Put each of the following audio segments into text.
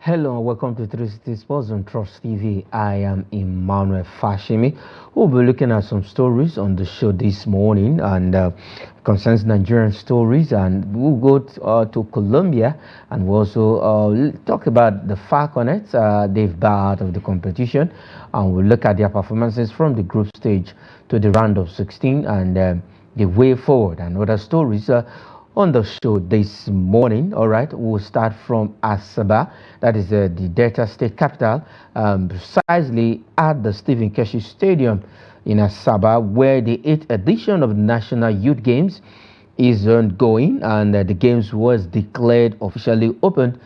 Hello and welcome to 360 Sports on Trust TV. I am Emmanuel Fashimi. We'll be looking at some stories on the show this morning and concerns Nigerian stories, and we'll go to Colombia, and we'll also talk about the Falconets. They've bowed out of the competition, and we'll look at their performances from the group stage to the round of 16 and the way forward and other stories. On the show this morning. All right, we'll start from Asaba, that is the Delta State capital, precisely at the Stephen Keshi Stadium in Asaba, where the 8th edition of the National Youth Games is ongoing, and the games was declared officially opened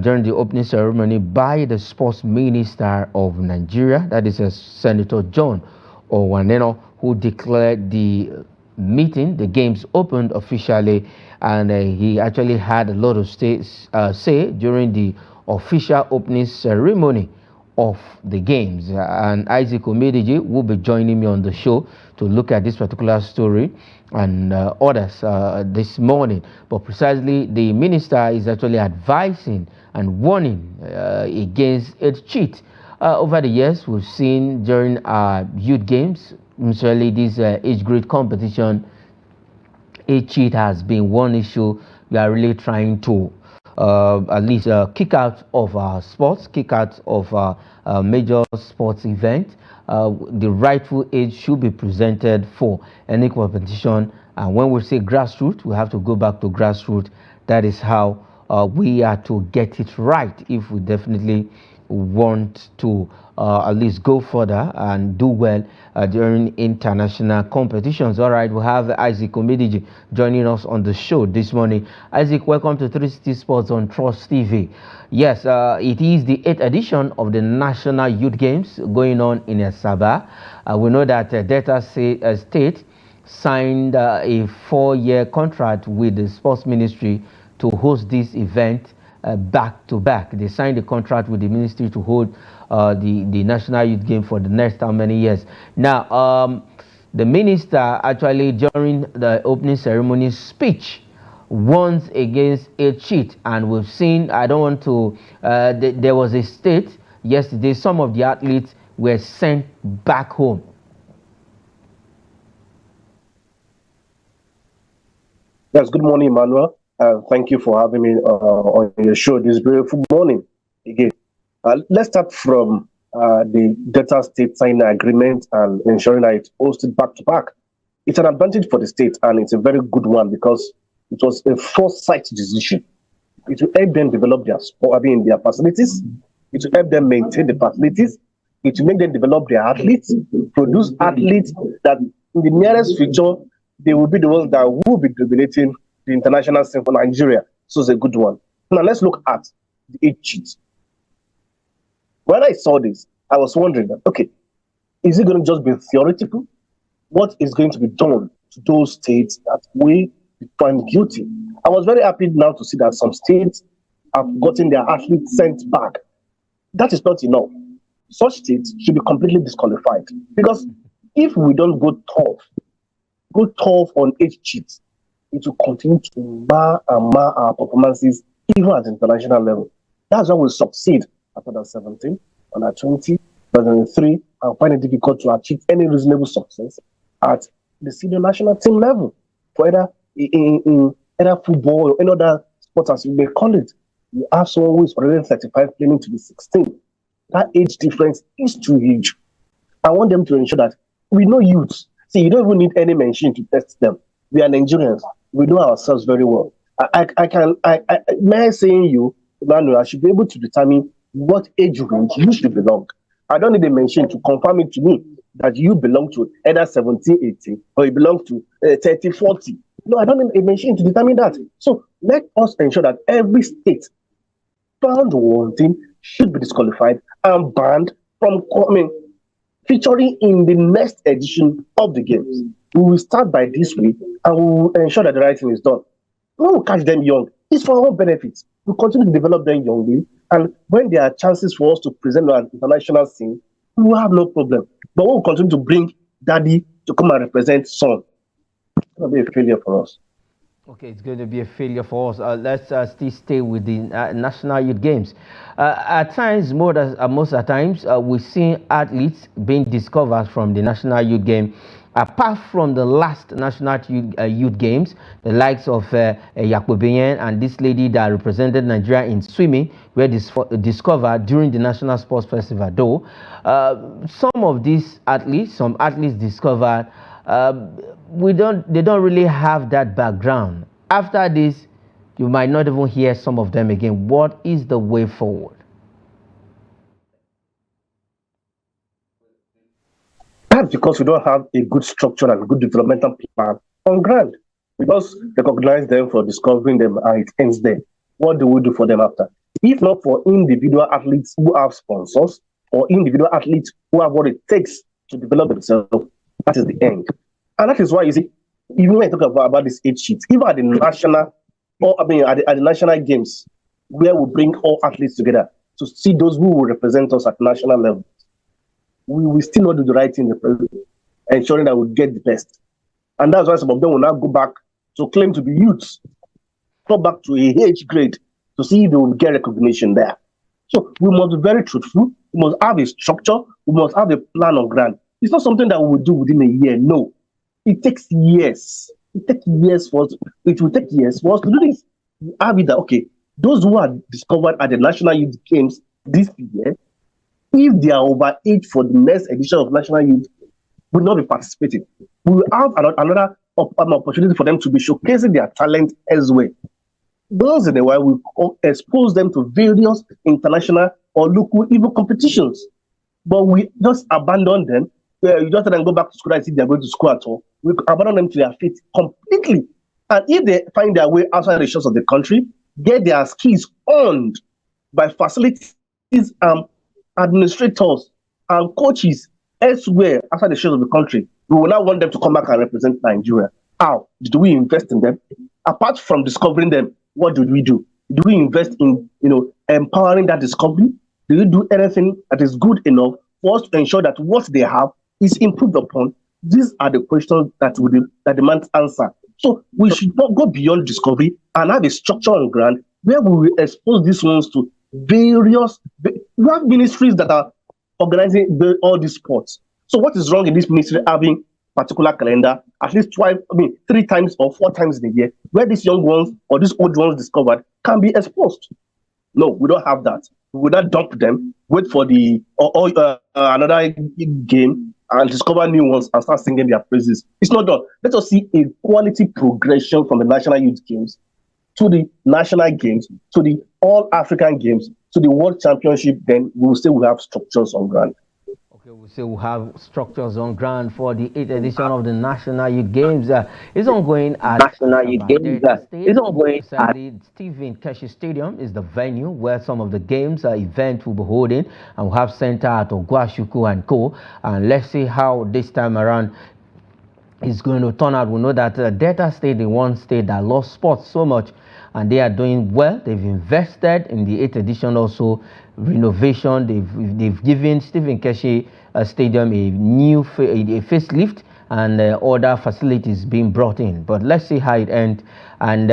during the opening ceremony by the sports minister of Nigeria, that is Senator John Owaneno, who declared the games opened officially, and he actually had a lot of say during the official opening ceremony of the games. And Isaac Omediji will be joining me on the show to look at this particular story and others this morning. But precisely, the minister is actually advising and warning against a cheat. Over the years, we've seen during our youth games, usually this age grade competition, a cheat has been one issue we are really trying to at least kick out of our sports, kick out of our major sports event. The rightful age should be presented for any competition. And when we say grassroots, we have to go back to grassroots. That is how we are to get it right if we definitely want to at least go further and do well during international competitions. All right, we have Isaac Omediji joining us on the show this morning. Isaac, welcome to 360 Sports on Trust TV. Yes, it is the 8th edition of the National Youth Games going on in Asaba. We know that Delta State signed a 4-year contract with the Sports Ministry to host this event back to back. They signed a contract with the ministry to hold the National Youth Game for the next how many years. Now, the minister actually during the opening ceremony speech warns against a cheat, and we've seen, I don't want to, there was a state yesterday, some of the athletes were sent back home. Yes, good morning, Emmanuel. Thank you for having me on your show this beautiful morning again. Let's start from the Delta State signing agreement and ensuring that it's hosted back to back. It's an advantage for the state, and it's a very good one because it was a foresight decision. It will help them develop their sport, their facilities. It will help them maintain the facilities. It will make them develop their athletes, produce athletes that in the nearest future they will be the ones that will be dominating the international scene for Nigeria. So it's a good one. Now let's look at the age cheat. When I saw this, I was wondering, okay, is it going to just be theoretical? What is going to be done to those states that will be found guilty? I was very happy now to see that some states have gotten their athletes sent back. That is not enough. Such states should be completely disqualified, because if we don't go tough on age cheats, it will continue to mar our performances even at the international level. That's why we succeed at under 17, under 20, under 23, and find it difficult to achieve any reasonable success at the senior national team level, for either in either football or any other sport as you may call it. You have someone who is already 35 planning to be 16. That age difference is too huge. I want them to ensure that we know youths. See, you don't even need any machine to test them. We are Nigerians. We know ourselves very well. May I say you, Emmanuel, I should be able to determine what age range you should belong. I don't need a machine to confirm it to me that you belong to either 17, 18, or you belong to 30, 40. No, I don't need a machine to determine that. So let us ensure that every state found wanting should be disqualified and banned from featuring in the next edition of the games. We will start by this week, and we will ensure that the right thing is done. We will catch them young. It's for our own benefit. We continue to develop them youngly, and when there are chances for us to present our international scene, we will have no problem. But we will continue to bring daddy to come and represent son. It will be a failure for us. Okay, it's going to be a failure for us. Let's still stay with the National Youth Games. At times, most at times, we've seen athletes being discovered from the National Youth Game. Apart from the last National Youth Games, the likes of Yakubian and this lady that represented Nigeria in swimming were discovered during the National Sports Festival. Though some athletes discovered. They don't really have that background. After this, you might not even hear some of them again. What is the way forward? That's because we don't have a good structure and good developmental plan on ground. We just recognize them for discovering them and it ends there. What do we do for them after? If not for individual athletes who have sponsors or individual athletes who have what it takes to develop themselves, that is the end. And that is why you see, even when I talk about this 8 sheet, even at the national, or at the national games, where we bring all athletes together to see those who will represent us at national level, we will still not do the right thing, ensuring that we get the best. And that's why some of them will now go back to claim to be youths, go back to a age grade to see if they will get recognition there. So we must be very truthful. We must have a structure. We must have a plan on ground. It's not something that we will do within a year. No, it takes years. It takes years for us. It will take years for us to do this. We have it that okay, those who are discovered at the National Youth Games this year, if they are over age for the next edition of National Youth, will not be participating. We will have another opportunity for them to be showcasing their talent elsewhere. Once in a while, we expose them to various international or local even competitions. But we just abandon them. You just let them go back to school and see they're going to school at all. We abandon them to their fate completely. And if they find their way outside the shores of the country, get their skills honed by facilities, administrators, and coaches elsewhere outside the shores of the country, we will now want them to come back and represent Nigeria. How? Did we invest in them? Apart from discovering them, what did we do? Do we invest in empowering that discovery? Do we do anything that is good enough for us to ensure that what they have is improved upon? These are the questions that demand answer. So we should not go beyond discovery and have a structure on ground where we will expose these ones to various. We have ministries that are organizing all these sports. So what is wrong in this ministry having particular calendar at least 3 times or 4 times in a year, where these young ones or these old ones discovered can be exposed? No, we don't have that. We would not dump them, wait for the another game and discover new ones and start singing their praises. It's not done. Let us see a quality progression from the National Youth Games to the National Games to the All African Games to the World Championship. Then we will say we have structures on ground. Okay, we say we have structures on ground for the 8th edition of the National Youth Games. It's ongoing at National Youth Games. It's ongoing at Stephen Keshi Stadium is the venue where some of the games event will be holding, and we'll have center at Ogwashuku and Co. And let's see how this time around is going to turn out. We know that Delta State, the one state that loves sports so much, and they are doing well. They've invested in the 8th edition, also renovation. They've given Stephen Keshi Stadium a new a facelift, and other facilities being brought in. But let's see how it ends. And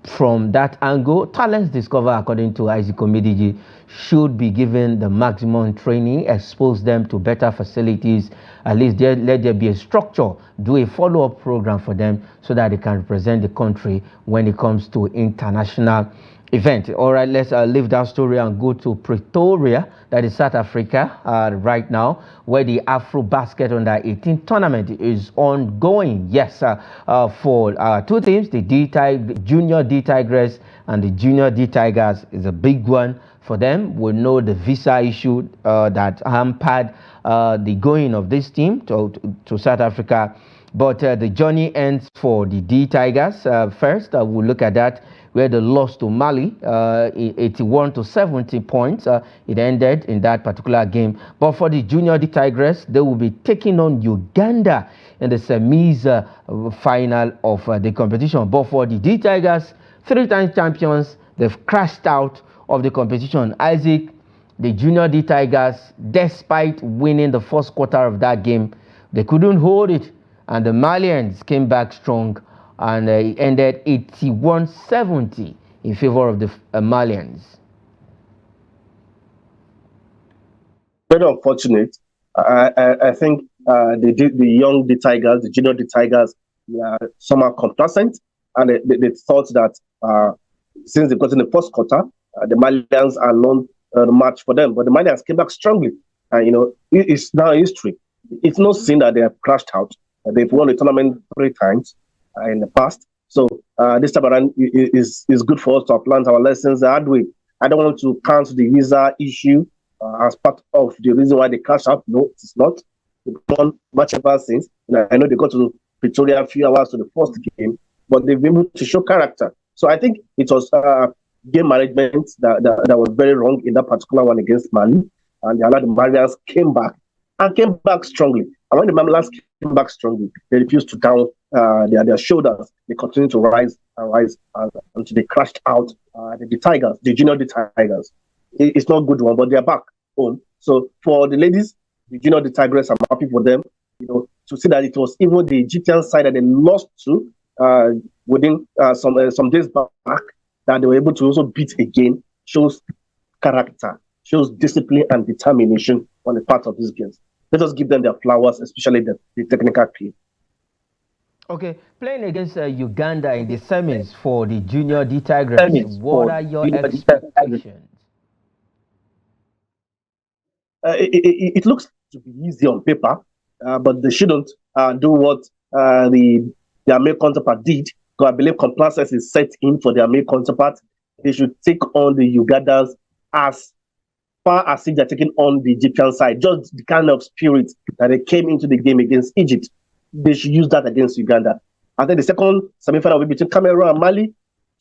from that angle, talents discovered, according to Isaac Omidiji, should be given the maximum training, expose them to better facilities, at least let there be a structure, do a follow-up program for them so that they can represent the country when it comes to international event. All right, let's leave that story and go to Pretoria, that is South Africa, right now, where the Afro Basket Under 18 tournament is ongoing. Yes, for 2 teams, the Junior D Tigress and the Junior D Tigers is a big one for them. We know the visa issue that hampered the going of this team to South Africa. But the journey ends for the D Tigers. First, we'll look at that, where they lost to Mali, 81 to 70 points. It ended in that particular game. But for the Junior D Tigers, they will be taking on Uganda in the semis final of the competition. But for the D Tigers, 3-time champions, they've crashed out of the competition. Isaac, the Junior D Tigers, despite winning the first quarter of that game, they couldn't hold it, and the Malians came back strong and it ended 81-70 in favor of the Malians. Very unfortunate. I think the young the Tigers, the junior the Tigers, somehow complacent, and they thought that since they got in the first quarter, the Malians are not the match for them. But the Malians came back strongly. It's now history. It's no sin that they have crashed out. They've won the tournament 3 times in the past. So this time around is good for us to apply our lessons the hard way. I don't want to count the visa issue as part of the reason why they crashed out. No, it's not. They've won much ever since. I know they got to Pretoria a few hours to the first game, but they've been able to show character. So I think it was game management that was very wrong in that particular one against Mali, and they allowed the Malians came back strongly. And when the Malians came back strongly, they refused to down their shoulders. They continued to rise until they crashed out the Tigers, the junior the Tigers. It's not a good one, but they're back home. So for the ladies, the junior the Tigers, I'm happy for them. To see that it was even the Egyptian side that they lost to within some days back, that they were able to also beat again, shows character, shows discipline and determination on the part of these girls. Let us give them their flowers, especially the technical team. Okay, playing against Uganda in the semis for the junior D Tigers, what are your expectations? It looks to be easy on paper, but they shouldn't do what their male counterpart did. Because I believe complacency is set in for their male counterpart. They should take on the Ugandans as far as if they're taking on the Egyptian side. Just the kind of spirit that they came into the game against Egypt. They should use that against Uganda. I think the second semi-final will be between Cameroon and Mali.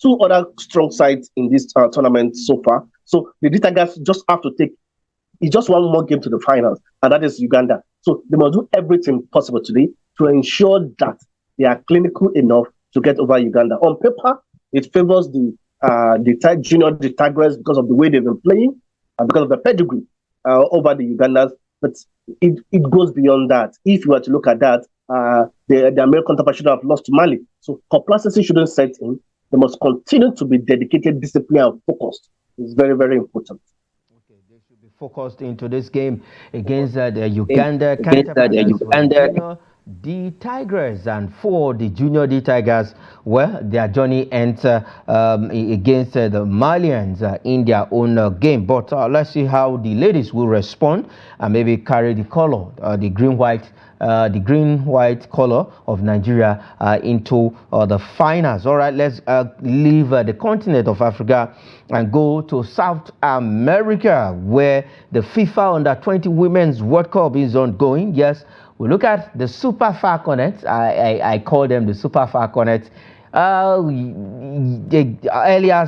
Two other strong sides in this tournament so far. So the Tigers just have to take just one more game to the finals, and that is Uganda. So they must do everything possible today to ensure that they are clinical enough to get over Uganda. On paper, it favors the junior the Tigers because of the way they've been playing and because of the pedigree over the Ugandans. But it goes beyond that. If you were to look at that, the American counterpart should have lost to Mali. So complacency shouldn't set in. They must continue to be dedicated, disciplined, and focused. It's very, very important. Okay, they should be focused into this game against the Uganda counterpart. The Tigers, and for the junior D Tigers, well, their journey ends against the Malians in their own game. But let's see how the ladies will respond and maybe carry the color, the green-white color of Nigeria into the finals. All right, let's leave the continent of Africa and go to South America, where the FIFA Under-20 Women's World Cup is ongoing. Yes, we look at the Super Falconets. I call them the Super Falconets. Earlier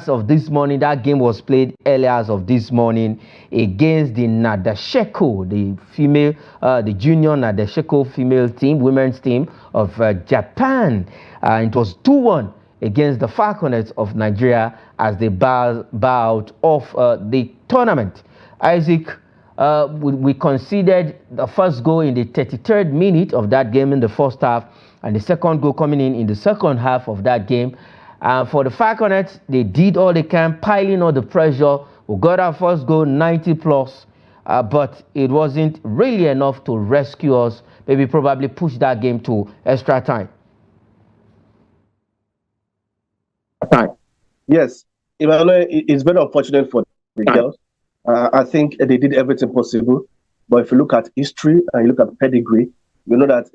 of this morning, that game was played earlier of this morning against the Nadeshiko, the junior Nadeshiko female team, women's team of Japan. It was 2-1 against the Falconets of Nigeria as they bow out of the tournament. Isaac, we conceded the first goal in the 33rd minute of that game in the first half, and the second goal coming in the second half of that game. For the Falconets, they did all they can, piling all the pressure. We got our first goal, 90 plus, but it wasn't really enough to rescue us, maybe probably push that game to extra time. Yes, it's very unfortunate for the girls. I think they did everything possible. But if you look at history and you look at pedigree, you know that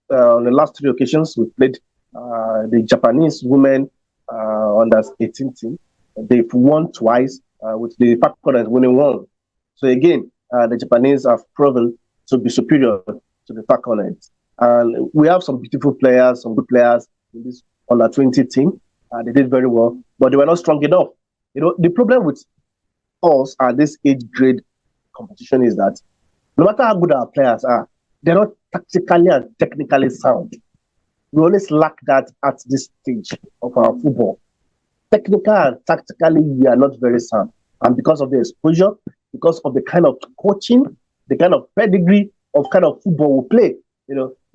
on the last 3 occasions we played the Japanese women under 18 team. They've won twice, with the Falconets winning 1. So again, the Japanese have proven to be superior to the Falconets. And we have some beautiful players, some good players in this under 20 team. They did very well, but they were not strong enough. The problem with us at this age grade competition is that no matter how good our players are, they're not tactically and technically sound. We always lack that at this stage of our football. Technically and tactically, we are not very sound. And because of the exposure, because of the kind of coaching, the kind of pedigree of kind of football we play,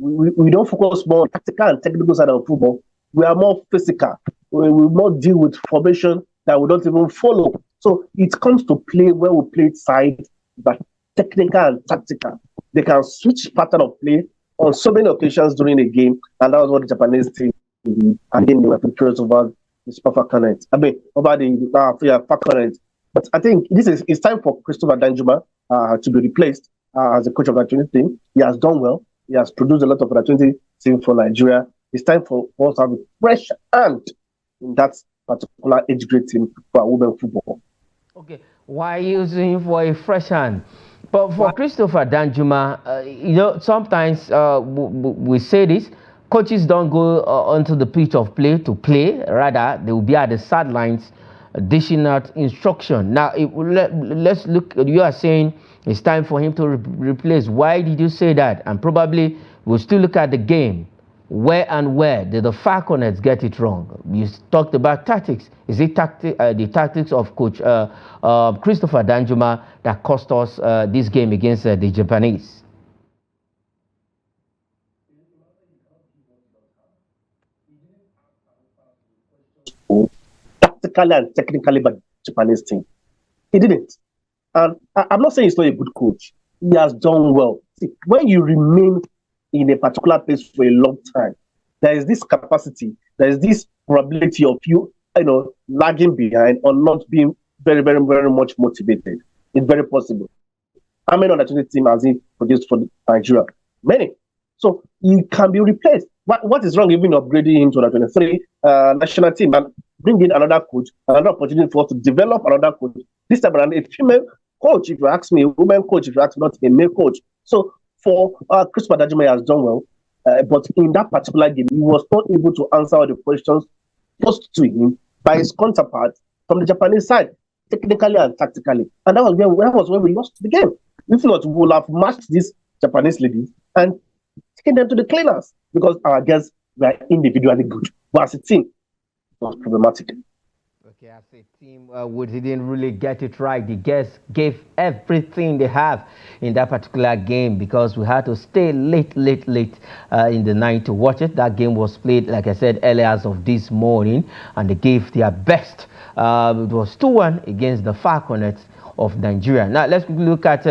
we don't focus more on tactical and technical side of football. We are more physical. We more deal with formation that we don't even follow. So it comes to play where we play side, but technical and tactical. They can switch pattern of play on so many occasions during a game, and that was what the Japanese team did. And then they were victorious over the Super Falconets. I mean, over the Falconets. But I think it's time for Christopher Danjuma to be replaced as the coach of the 20 team. He has done well. He has produced a lot of the 20 team for Nigeria. It's time for us to have a fresh hand in that particular age grade team for women football. Okay, why using him for a fresh hand? But for Christopher Danjuma, sometimes we say this, coaches don't go onto the pitch of play to play. Rather, they will be at the sidelines dishing out instruction. Now, let's look. You are saying it's time for him to replace. Why did you say that? And probably we'll still look at the game. Where did the Falconets get it wrong? You talked about tactics. Is it the tactics of Coach Christopher Danjuma that cost us this game against the Japanese? Tactically and technically, but Japanese team, he didn't. And I'm not saying he's not a good coach. He has done well. See, when you remain in a particular place for a long time, there is this capacity, there is this probability of you lagging behind or not being very, very, very much motivated. It's very possible. How many on the 20 team has he produced for Nigeria? Many. So he can be replaced. What is wrong even upgrading him to the 23 national team and bring in another coach, another opportunity for us to develop another coach? This time around, a female coach, if you ask me, a woman coach, if you ask me, not a male coach. So for Christopher Danjuma has done well, but in that particular game, he was not able to answer all the questions posed to him by his counterpart from the Japanese side, technically and tactically. And that was where we lost the game. If not, we would have matched these Japanese ladies and taken them to the cleaners because our girls were individually good. But as a team, it was problematic. Okay, as a team, we didn't really get it right. The guests gave everything they have in that particular game because we had to stay late in the night to watch it. That game was played, like I said earlier, as of this morning, and they gave their best. It was 2-1 against the Falconets of Nigeria. Now, let's look at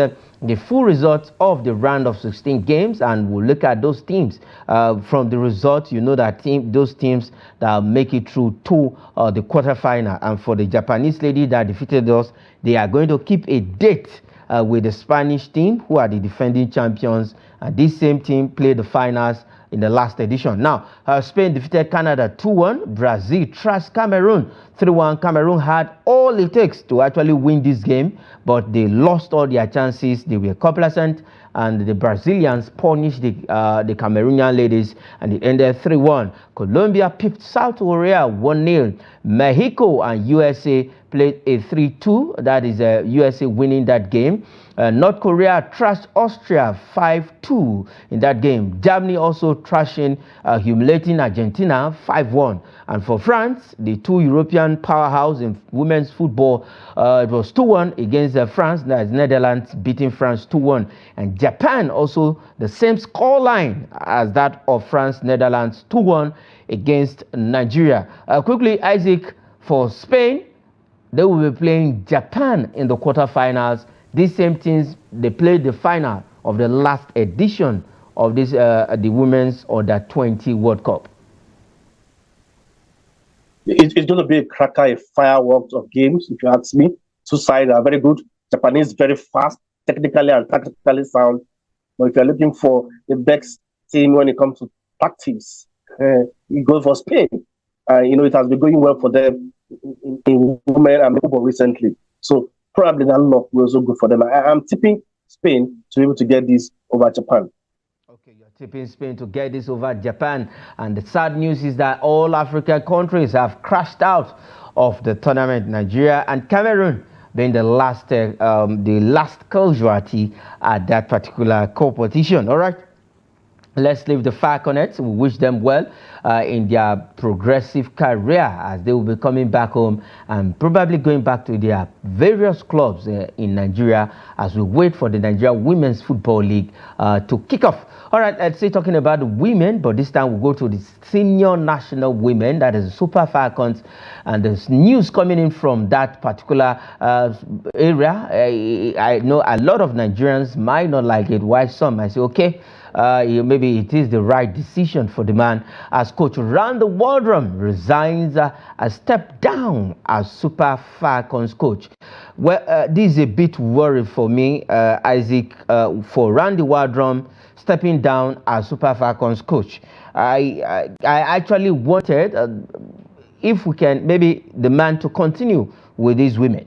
the full results of the round of 16 games, and we'll look at those teams. From the results, you know that those teams that make it through to the quarterfinal. And for the Japanese lady that defeated us, they are going to keep a date with the Spanish team, who are the defending champions. And this same team played the finals in the last edition. Now, Spain defeated Canada 2-1. Brazil trashed Cameroon 3-1. Cameroon had all it takes to actually win this game, but they lost all their chances. They were complacent, and the Brazilians punished the Cameroonian ladies, and it ended 3-1. Colombia pipped South Korea 1-0. Mexico and USA played a 3-2. That is USA winning that game. North Korea trashed Austria 5-2 in that game. Germany also trashing, humiliating Argentina 5-1. And for France, the two European powerhouse in women's football, it was 2-1 against France. That's Netherlands beating France 2-1. And Japan also the same scoreline as that of France, Netherlands 2-1 against Nigeria. Quickly, Isaac, for Spain, they will be playing Japan in the quarterfinals. These same teams, they played the final of the last edition of this the Women's Under 20 World Cup. It's going to be a cracker, a fireworks of games, if you ask me. Two sides are very good. Japanese very fast, technically and tactically sound. But if you're looking for the best team when it comes to tactics, you go for Spain. It has been going well for them in women and football recently. So probably that luck will also good for them. I'm tipping Spain to be able to get this over Japan. Okay, you're tipping Spain to get this over Japan. And the sad news is that all African countries have crashed out of the tournament. Nigeria and Cameroon being the last casualty at that particular competition. All right. let's leave the Falconets. We wish them well in their progressive career as they will be coming back home and probably going back to their various clubs in Nigeria as we wait for the Nigeria Women's Football League to kick off. All right, let's say talking about the women, but this time we'll go to the senior national women, that is the Super Falcons, and there's news coming in from that particular area. I know a lot of Nigerians might not like it, while some might say, okay, maybe it is the right decision for the man as coach. Randy Waldrum resigns a step down as Super Falcons coach. Well, this is a bit worried for me, Isaac, for Randy Waldrum stepping down as Super Falcons coach. I actually wanted, if we can, maybe the man to continue with these women.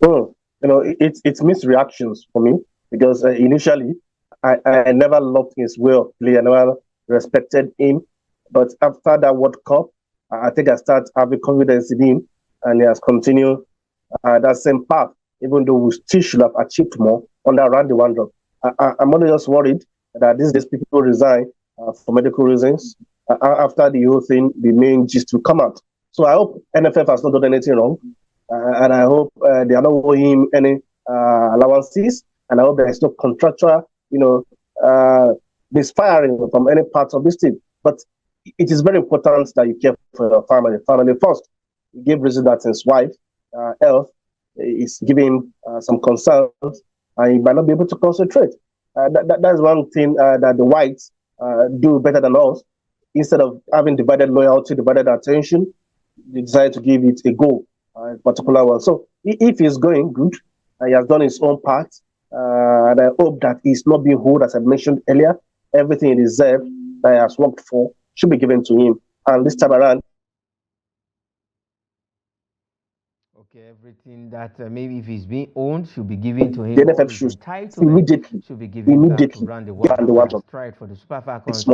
Oh, it's mixed reactions for me because initially I never loved his way of play. I never respected him. But after that World Cup, I think I started having confidence in him, and he has continued that same path, even though we still should have achieved more under Randy Wandrup. I'm only just worried that these days people resign for medical reasons. After the whole thing, the main gist will come out. So I hope NFF has not done anything wrong, and I hope they are not owing him any allowances, and I hope there is no contractual, misfiring from any part of this team. But it is very important that you care for your family. Family first. He gave reason that his wife, health, is giving some concerns, and he might not be able to concentrate. That's one thing that the whites do better than us. Instead of having divided loyalty, divided attention, they decide to give it a go, a particular one. So if he's going good, he has done his own part, and I hope that he's not being hold, as I mentioned earlier. Everything he deserved that he has worked for should be given to him. And this time around, okay, everything that maybe if he's being owned should be given to him. the NFF should immediately should be given back to Randy Waldrum. Tried for the Super Falcons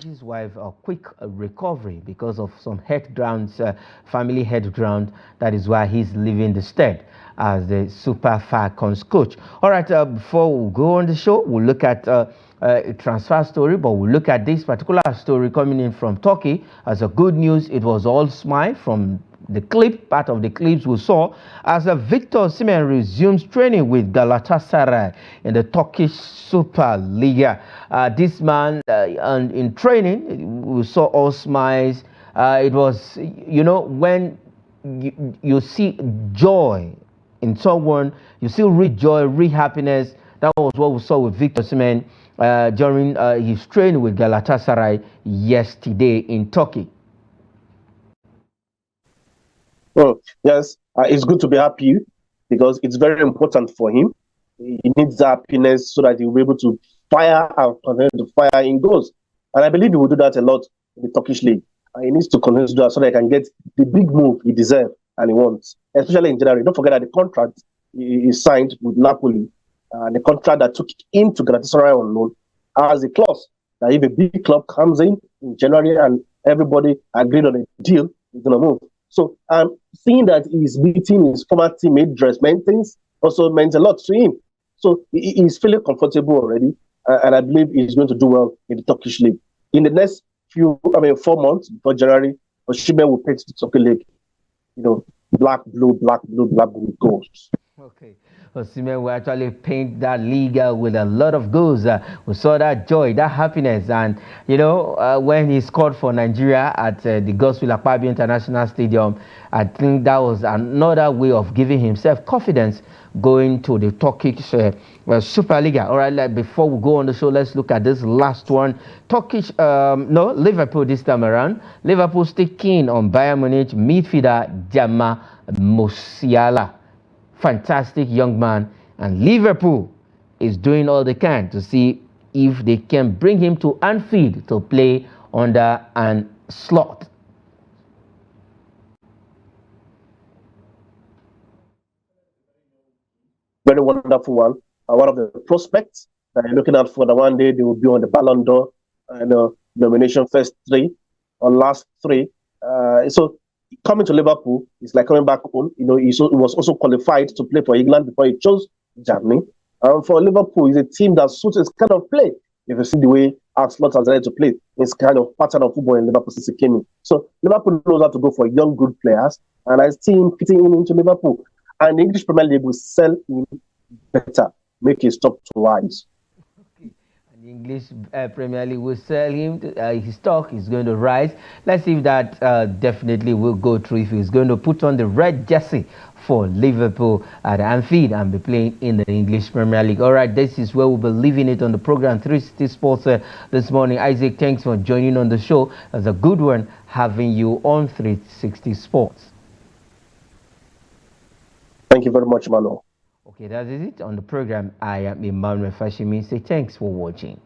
his wife a quick recovery because of some head grounds, family head ground. That is why he's leaving the stead as the Super Falcons coach. All right, before we go on the show, we'll look at a transfer story, but we'll look at this particular story coming in from Turkey as a good news. It was all smile from the part of the clips we saw as Victor Osimhen resumes training with Galatasaray in the Turkish Super Liga. This man, and in training, we saw all smiles. It was, when you see joy in someone, you see real joy, real happiness. That was what we saw with Victor Osimhen during his training with Galatasaray yesterday in Turkey. Well, yes, it's good to be happy because it's very important for him. He needs that happiness so that he will be able to fire out, continue to fire in goals. And I believe he will do that a lot in the Turkish league. He needs to continue to do that so that he can get the big move he deserves and he wants, especially in January. Don't forget that the contract he signed with Napoli, the contract that took him to Galatasaray on loan, has a clause that if a big club comes in January and everybody agreed on a deal, he's going to move. So seeing that he's beating his former teammate Dres Mertens also meant a lot to him. So he's feeling comfortable already, and I believe he's going to do well in the Turkish league. In the next 4 months before January, Osimhen will paint the Turkish league, black, blue goals. Okay. Osimhen will actually paint that league with a lot of goals. We saw that joy, that happiness, and when he scored for Nigeria at the Godswill Akpabio International Stadium, I think that was another way of giving himself confidence going to the Turkish Super Liga. All right, before we go on the show, let's look at this last one. Liverpool this time around. Liverpool still keen on Bayern Munich midfielder Jamal Musiala. Fantastic young man, and Liverpool is doing all they can to see if they can bring him to Anfield to play under an slot. Very wonderful one. One of the prospects that you're looking at for the one day they will be on the Ballon d'Or nomination first 3 or last 3. So coming to Liverpool is like coming back home. He was also qualified to play for England before he chose Germany. For Liverpool, it's a team that suits its kind of play. If you see the way Arsenal has decided to play, it's kind of pattern of football in Liverpool since he came in. So Liverpool knows how to go for young, good players, and I see him fitting in into Liverpool. And the English Premier League will sell him better, make his stock to rise. The English Premier League will sell him. His stock is going to rise. Let's see if that definitely will go through. If he's going to put on the red jersey for Liverpool at Anfield and be playing in the English Premier League. All right, this is where we'll be leaving it on the program 360 Sports this morning. Isaac, thanks for joining on the show. It's a good one having you on 360 Sports. Thank you very much, Emmanuel. Okay, that is it on the program. I am Emmanuel Fashimi. Say thanks for watching.